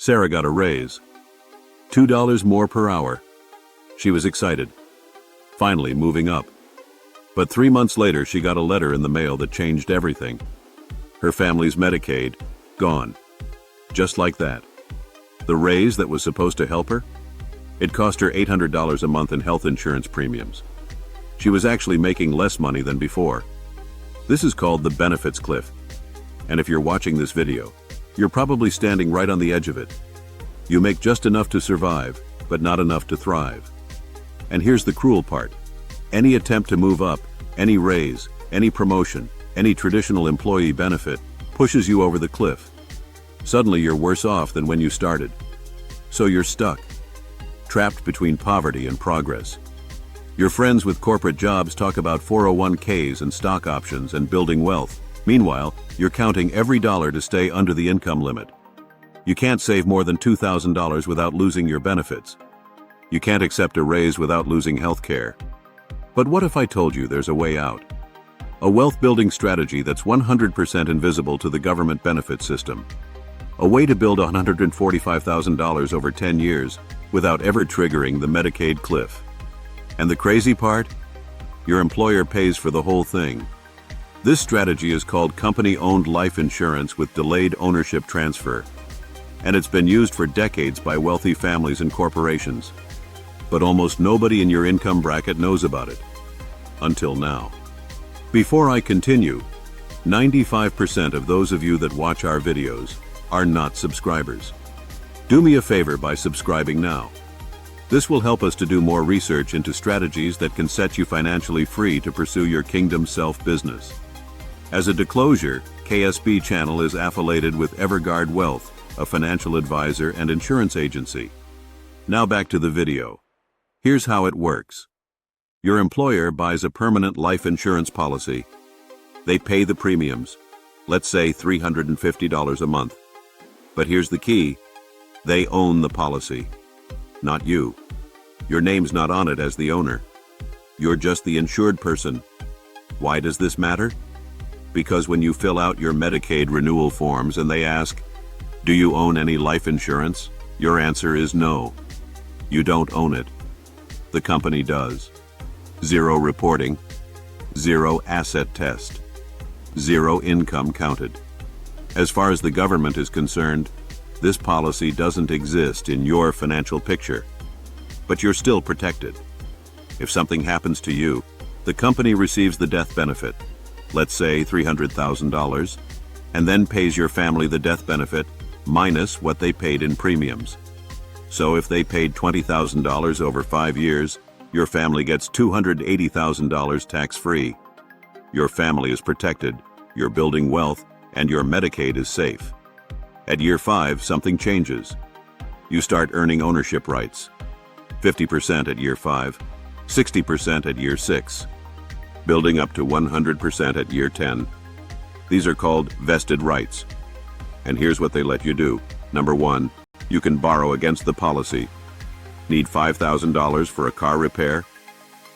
Sarah got a raise. $2 more per hour. She was excited. Finally moving up. But 3 months later, she got a letter in the mail that changed everything. Her family's Medicaid, gone. Just like that. The raise that was supposed to help her? It cost her $800 a month in health insurance premiums. She was actually making less money than before. This is called the benefits cliff. And if you're watching this video, you're probably standing right on the edge of it. You make just enough to survive, but not enough to thrive. And here's the cruel part. Any attempt to move up, any raise, any promotion, any traditional employee benefit pushes you over the cliff. Suddenly you're worse off than when you started. So you're stuck, trapped between poverty and progress. Your friends with corporate jobs talk about 401ks and stock options and building wealth. Meanwhile, you're counting every dollar to stay under the income limit. You can't save more than $2,000 without losing your benefits. You can't accept a raise without losing health care. But what if I told you there's a way out? A wealth-building strategy that's 100% invisible to the government benefit system. A way to build $145,000 over 10 years without ever triggering the Medicaid cliff. And the crazy part? Your employer pays for the whole thing. This strategy is called company-owned life insurance with delayed ownership transfer. And it's been used for decades by wealthy families and corporations. But almost nobody in your income bracket knows about it. Until now. Before I continue, 95% of those of you that watch our videos are not subscribers. Do me a favor by subscribing now. This will help us to do more research into strategies that can set you financially free to pursue your kingdom self business. As a disclosure, KSB channel is affiliated with Everguard Wealth, a financial advisor and insurance agency. Now back to the video. Here's how it works. Your employer buys a permanent life insurance policy. They pay the premiums, let's say $350 a month. But here's the key. They own the policy, not you. Your name's not on it as the owner. You're just the insured person. Why does this matter? Because when you fill out your Medicaid renewal forms and they ask, do you own any life insurance? Your answer is no. You don't own it. The company does. Zero reporting, zero asset test, zero income counted. As far as the government is concerned, this policy doesn't exist in your financial picture. But you're still protected. If something happens to you, the company receives the death benefit, let's say $300,000, and then pays your family the death benefit minus what they paid in premiums. So if they paid $20,000 over 5 years, your family gets $280,000 tax-free. Your family is protected, you're building wealth, and your Medicaid is safe. At year 5, something changes. You start earning ownership rights. 50% at year 5, 60% at year 6, building up to 100% at year 10. These are called vested rights. And here's what they let you do. Number 1, you can borrow against the policy. Need $5,000 for a car repair?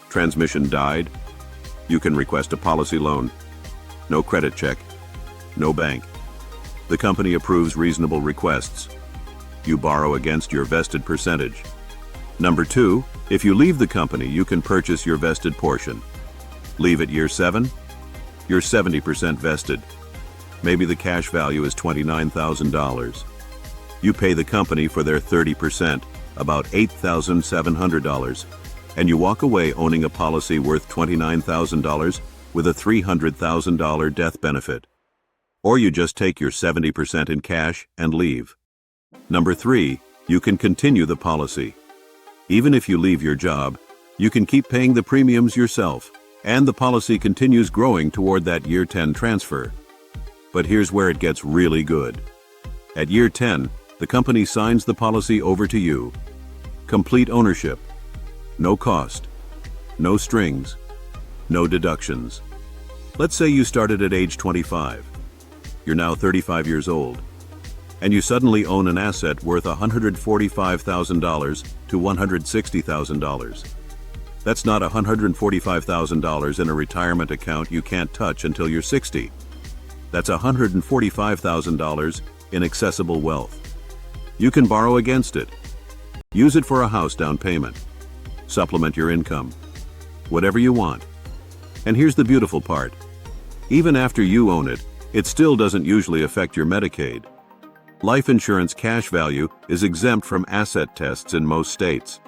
Transmission died? You can request a policy loan. No credit check. No bank. The company approves reasonable requests. You borrow against your vested percentage. Number 2, if you leave the company, you can purchase your vested portion. Leave at year 7? You're 70% vested. Maybe the cash value is $29,000. You pay the company for their 30%, about $8,700, and you walk away owning a policy worth $29,000 with a $300,000 death benefit. Or you just take your 70% in cash and leave. Number 3, you can continue the policy. Even if you leave your job, you can keep paying the premiums yourself, and the policy continues growing toward that year 10 transfer. But here's where it gets really good. At year 10, the company signs the policy over to you. Complete ownership. No cost. No strings. No deductions. Let's say you started at age 25. You're now 35 years old. And you suddenly own an asset worth $145,000 to $160,000. That's not $145,000 in a retirement account you can't touch until you're 60. That's $145,000 in accessible wealth. You can borrow against it. Use it for a house down payment. Supplement your income. Whatever you want. And here's the beautiful part. Even after you own it, it still doesn't usually affect your Medicaid. Life insurance cash value is exempt from asset tests in most states.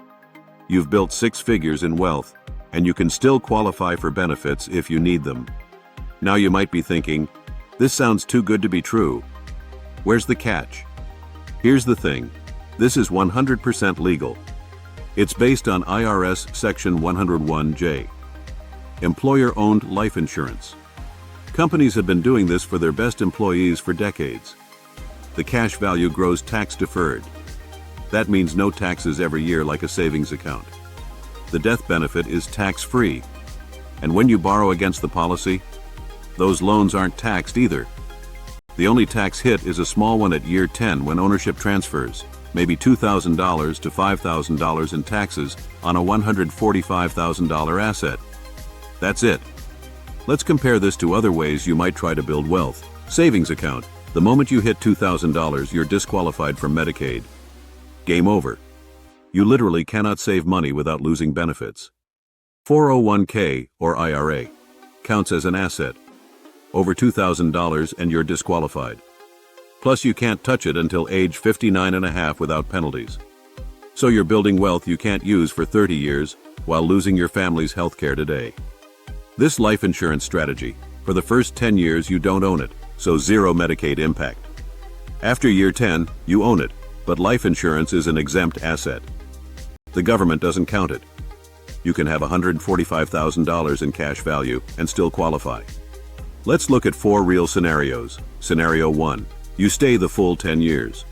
You've built 6 figures in wealth, and you can still qualify for benefits if you need them. Now you might be thinking, this sounds too good to be true. Where's the catch? Here's the thing. This is 100% legal. It's based on IRS Section 101J. Employer-owned life insurance. Companies have been doing this for their best employees for decades. The cash value grows tax-deferred. That means no taxes every year like a savings account. The death benefit is tax-free. And when you borrow against the policy, those loans aren't taxed either. The only tax hit is a small one at year 10 when ownership transfers, maybe $2,000 to $5,000 in taxes on a $145,000 asset. That's it. Let's compare this to other ways you might try to build wealth. Savings account. The moment you hit $2,000, you're disqualified from Medicaid. Game over. You literally cannot save money without losing benefits. 401k or IRA counts as an asset. Over $2,000 and you're disqualified. Plus you can't touch it until age 59.5 without penalties. So you're building wealth you can't use for 30 years while losing your family's healthcare today. This life insurance strategy, for the first 10 years you don't own it, so zero Medicaid impact. After year 10, you own it, but life insurance is an exempt asset. The government doesn't count it. You can have $145,000 in cash value and still qualify. Let's look at 4 real scenarios. Scenario 1. You stay the full 10 years.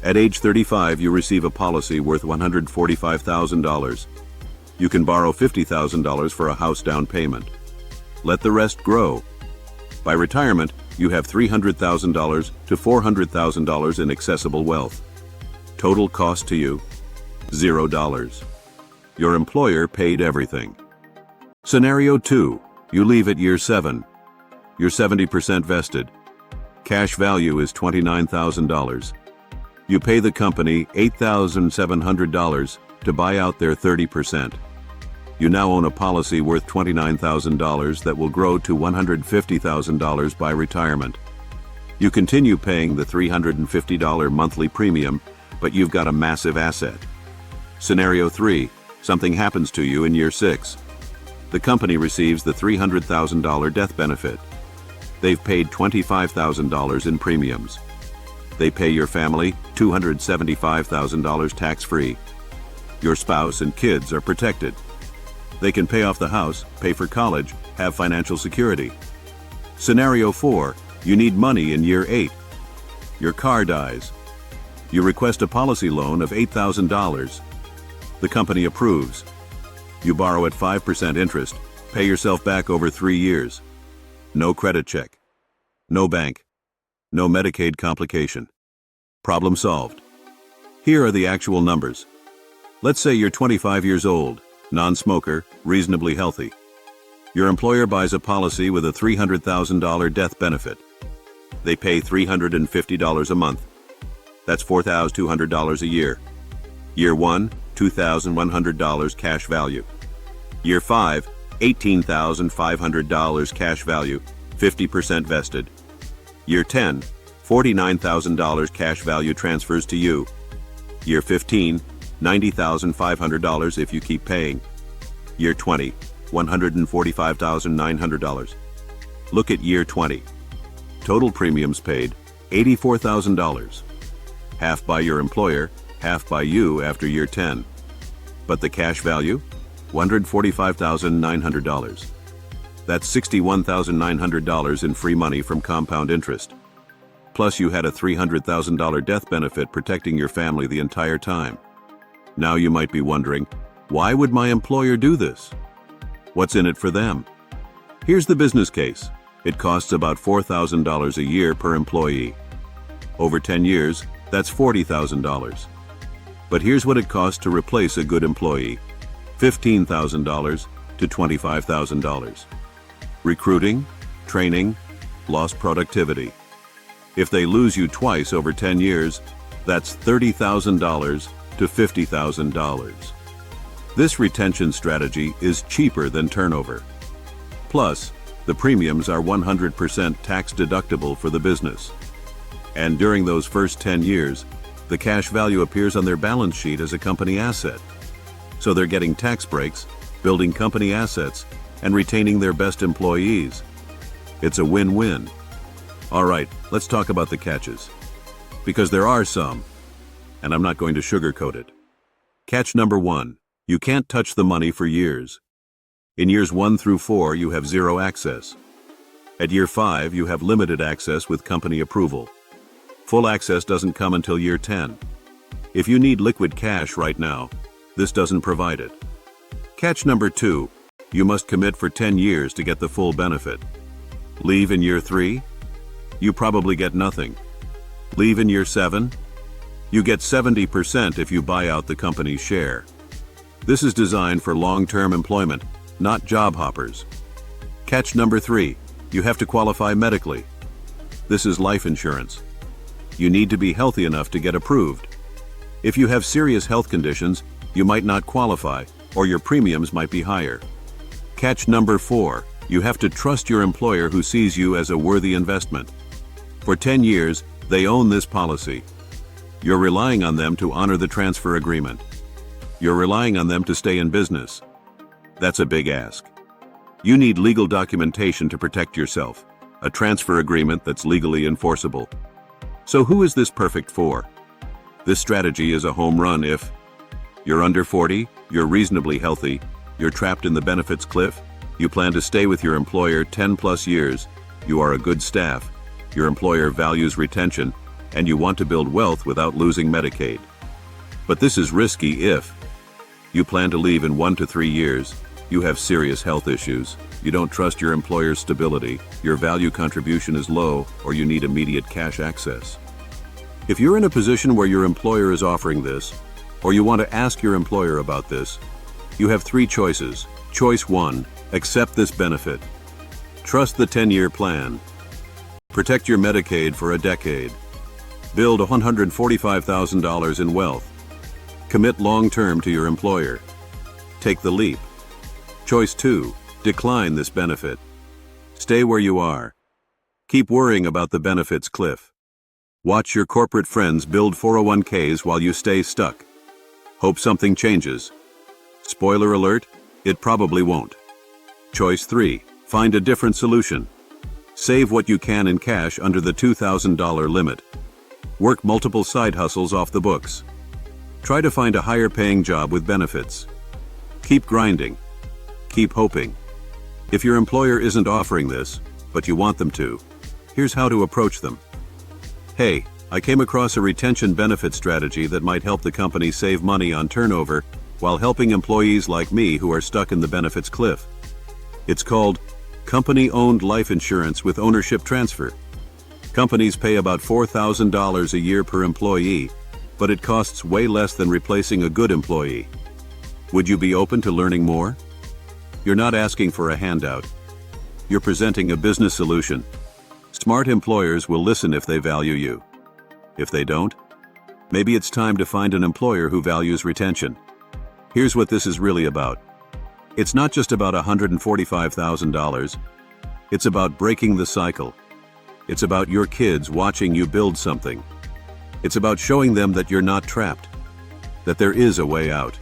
At age 35, you receive a policy worth $145,000. You can borrow $50,000 for a house down payment. Let the rest grow. By retirement, you have $300,000 to $400,000 in accessible wealth. Total cost to you, $0. Your employer paid everything. Scenario 2. You leave at year 7. You're 70% vested. Cash value is $29,000. You pay the company $8,700 to buy out their 30%. You now own a policy worth $29,000 that will grow to $150,000 by retirement. You continue paying the $350 monthly premium, but you've got a massive asset. Scenario 3. Something happens to you in year 6. The company receives the $300,000 death benefit. They've paid $25,000 in premiums. They pay your family $275,000 tax-free. Your spouse and kids are protected. They can pay off the house, pay for college, have financial security. Scenario 4. You need money in year 8. Your car dies. You request a policy loan of $8,000. The company approves. You borrow at 5% interest, pay yourself back over 3 years. No credit check. No bank. No Medicaid complication. Problem solved. Here are the actual numbers. Let's say you're 25 years old, non-smoker, reasonably healthy. Your employer buys a policy with a $300,000 death benefit. They pay $350 a month. That's $4,200 a year. Year 1, $2,100 cash value. Year 5, $18,500 cash value, 50% vested. Year 10, $49,000 cash value transfers to you. Year 15, $90,500 if you keep paying. Year 20, $145,900. Look at year 20. Total premiums paid, $84,000. Half by your employer, half by you after year 10. But the cash value? $145,900. That's $61,900 in free money from compound interest. Plus you had a $300,000 death benefit protecting your family the entire time. Now you might be wondering, why would my employer do this? What's in it for them? Here's the business case. It costs about $4,000 a year per employee. Over 10 years, that's $40,000. But here's what it costs to replace a good employee. $15,000 to $25,000. Recruiting, training, lost productivity. If they lose you twice over 10 years, That's $30,000 to $50,000. This retention strategy is cheaper than turnover. Plus, the premiums are 100% tax deductible for the business. And during those first 10 years, the cash value appears on their balance sheet as a company asset. So they're getting tax breaks, building company assets, and retaining their best employees. It's a win-win. All right, let's talk about the catches. Because there are some, and I'm not going to sugarcoat it. Catch number 1, you can't touch the money for years. In years 1 through 4, you have zero access. At year 5, you have limited access with company approval. Full access doesn't come until year 10. If you need liquid cash right now, this doesn't provide it. Catch number 2, you must commit for 10 years to get the full benefit. Leave in year 3? You probably get nothing. Leave in year 7? You get 70% if you buy out the company's share. This is designed for long-term employment, not job hoppers. Catch number 3, you have to qualify medically. This is life insurance. You need to be healthy enough to get approved. If you have serious health conditions, you might not qualify, or your premiums might be higher. Catch number 4, you have to trust your employer who sees you as a worthy investment. For 10 years, they own this policy. You're relying on them to honor the transfer agreement. You're relying on them to stay in business. That's a big ask. You need legal documentation to protect yourself, a transfer agreement that's legally enforceable. So who is this perfect for? This strategy is a home run if you're under 40, you're reasonably healthy, you're trapped in the benefits cliff, you plan to stay with your employer 10 plus years, you are a good staff, your employer values retention, and you want to build wealth without losing Medicaid. But this is risky if you plan to leave in 1 to 3 years, you have serious health issues, you don't trust your employer's stability, your value contribution is low, or you need immediate cash access. If you're in a position where your employer is offering this, or you want to ask your employer about this, you have 3 choices. Choice 1, accept this benefit. Trust the 10-year plan. Protect your Medicaid for a decade. Build $145,000 in wealth. Commit long-term to your employer. Take the leap. Choice 2, decline this benefit. Stay where you are. Keep worrying about the benefits cliff. Watch your corporate friends build 401ks while you stay stuck. Hope something changes. Spoiler alert, it probably won't. Choice 3, find a different solution. Save what you can in cash under the $2,000 limit. Work multiple side hustles off the books. Try to find a higher paying job with benefits. Keep grinding. Keep hoping. If your employer isn't offering this, but you want them to, here's how to approach them. Hey, I came across a retention benefit strategy that might help the company save money on turnover while helping employees like me who are stuck in the benefits cliff. It's called company-owned life insurance with ownership transfer. Companies pay about $4,000 a year per employee, but it costs way less than replacing a good employee. Would you be open to learning more? You're not asking for a handout. You're presenting a business solution. Smart employers will listen if they value you. If they don't, maybe it's time to find an employer who values retention. Here's what this is really about. It's not just about $145,000. It's about breaking the cycle. It's about your kids watching you build something. It's about showing them that you're not trapped, that there is a way out.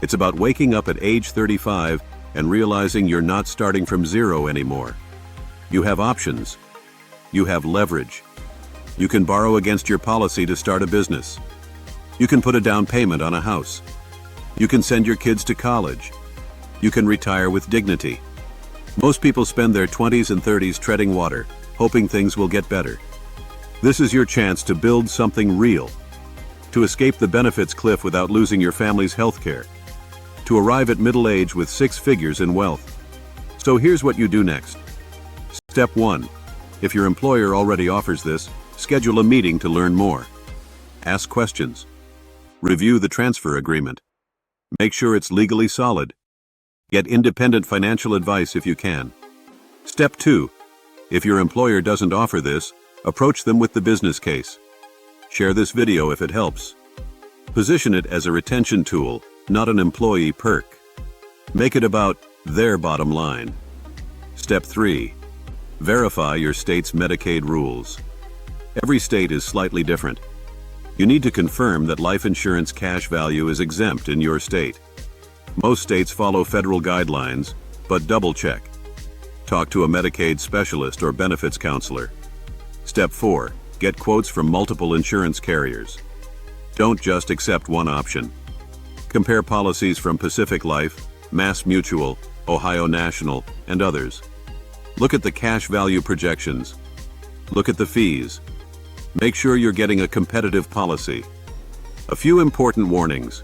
It's about waking up at age 35 and realizing you're not starting from zero anymore. You have options. You have leverage. You can borrow against your policy to start a business. You can put a down payment on a house. You can send your kids to college. You can retire with dignity. Most people spend their 20s and 30s treading water, hoping things will get better. This is your chance to build something real, to escape the benefits cliff without losing your family's health care, to arrive at middle age with 6 figures in wealth. So here's what you do next. Step 1. If your employer already offers this, schedule a meeting to learn more. Ask questions. Review the transfer agreement. Make sure it's legally solid. Get independent financial advice if you can. Step 2. If your employer doesn't offer this, approach them with the business case. Share this video if it helps. Position it as a retention tool, not an employee perk. Make it about their bottom line. Step 3. Verify your state's Medicaid rules. Every state is slightly different. You need to confirm that life insurance cash value is exempt in your state. Most states follow federal guidelines, but double-check. Talk to a Medicaid specialist or benefits counselor. Step 4. Get quotes from multiple insurance carriers. Don't just accept one option. Compare policies from Pacific Life, Mass Mutual, Ohio National, and others. Look at the cash value projections. Look at the fees. Make sure you're getting a competitive policy. A few important warnings.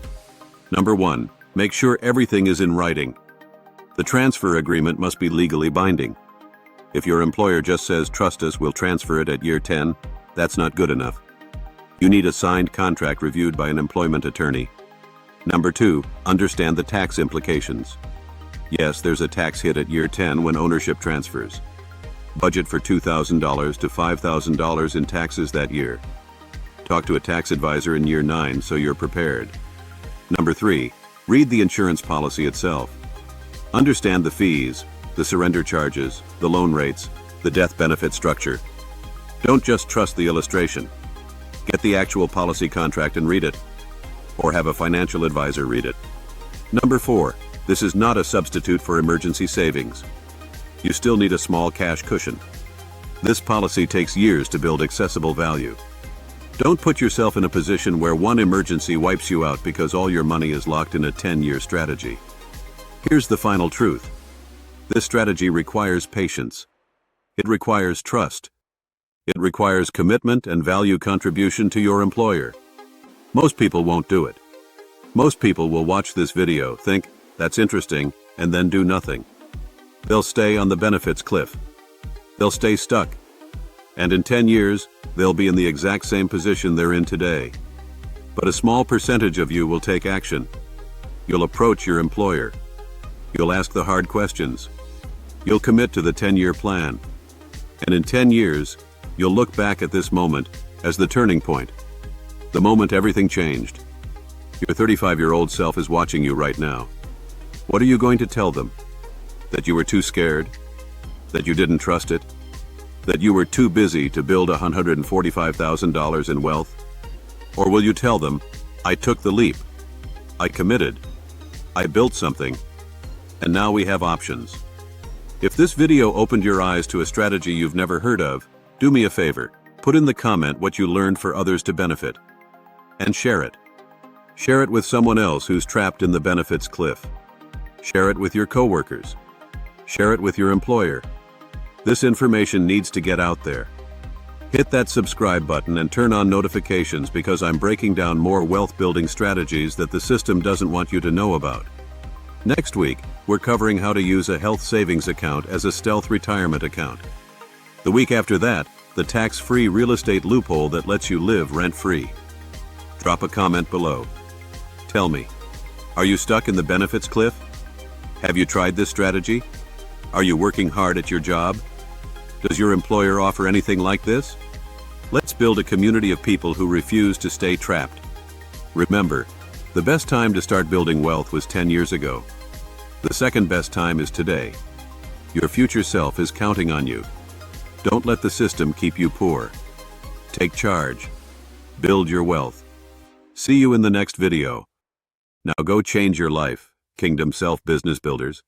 Number 1. Make sure everything is in writing. The transfer agreement must be legally binding. If your employer just says, "Trust us, we'll transfer it at year 10, that's not good enough. You need a signed contract reviewed by an employment attorney. Number 2, understand the tax implications. Yes, there's a tax hit at year 10 when ownership transfers. Budget for $2,000 to $5,000 in taxes that year. Talk to a tax advisor in year 9 so you're prepared. Number 3, read the insurance policy itself. Understand the fees, the surrender charges, the loan rates, the death benefit structure. Don't just trust the illustration. Get the actual policy contract and read it, or have a financial advisor read it. Number 4, this is not a substitute for emergency savings. You still need a small cash cushion. This policy takes years to build accessible value. Don't put yourself in a position where one emergency wipes you out because all your money is locked in a 10-year strategy. Here's the final truth. This strategy requires patience. It requires trust. It requires commitment and value contribution to your employer. Most people won't do it. Most people will watch this video, think, "That's interesting," and then do nothing. They'll stay on the benefits cliff. They'll stay stuck. And in 10 years, they'll be in the exact same position they're in today. But a small percentage of you will take action. You'll approach your employer. You'll ask the hard questions. You'll commit to the 10-year plan. And in 10 years, you'll look back at this moment as the turning point. The moment everything changed. Your 35-year-old self is watching you right now. What are you going to tell them? That you were too scared? That you didn't trust it? That you were too busy to build $145,000 in wealth? Or will you tell them, "I took the leap. I committed. I built something. And now we have options." If this video opened your eyes to a strategy you've never heard of, do me a favor. Put in the comment what you learned for others to benefit. And share it. Share it with someone else who's trapped in the benefits cliff. Share it with your coworkers. Share it with your employer. This information needs to get out there. Hit that subscribe button and turn on notifications because I'm breaking down more wealth-building strategies that the system doesn't want you to know about. Next week, we're covering how to use a health savings account as a stealth retirement account. The week after that, the tax-free real estate loophole that lets you live rent-free. Drop a comment below. Tell me, are you stuck in the benefits cliff? Have you tried this strategy? Are you working hard at your job? Does your employer offer anything like this? Let's build a community of people who refuse to stay trapped. Remember, the best time to start building wealth was 10 years ago. The second best time is today. Your future self is counting on you. Don't let the system keep you poor. Take charge. Build your wealth. See you in the next video. Now go change your life, Kingdom Self Business Builders.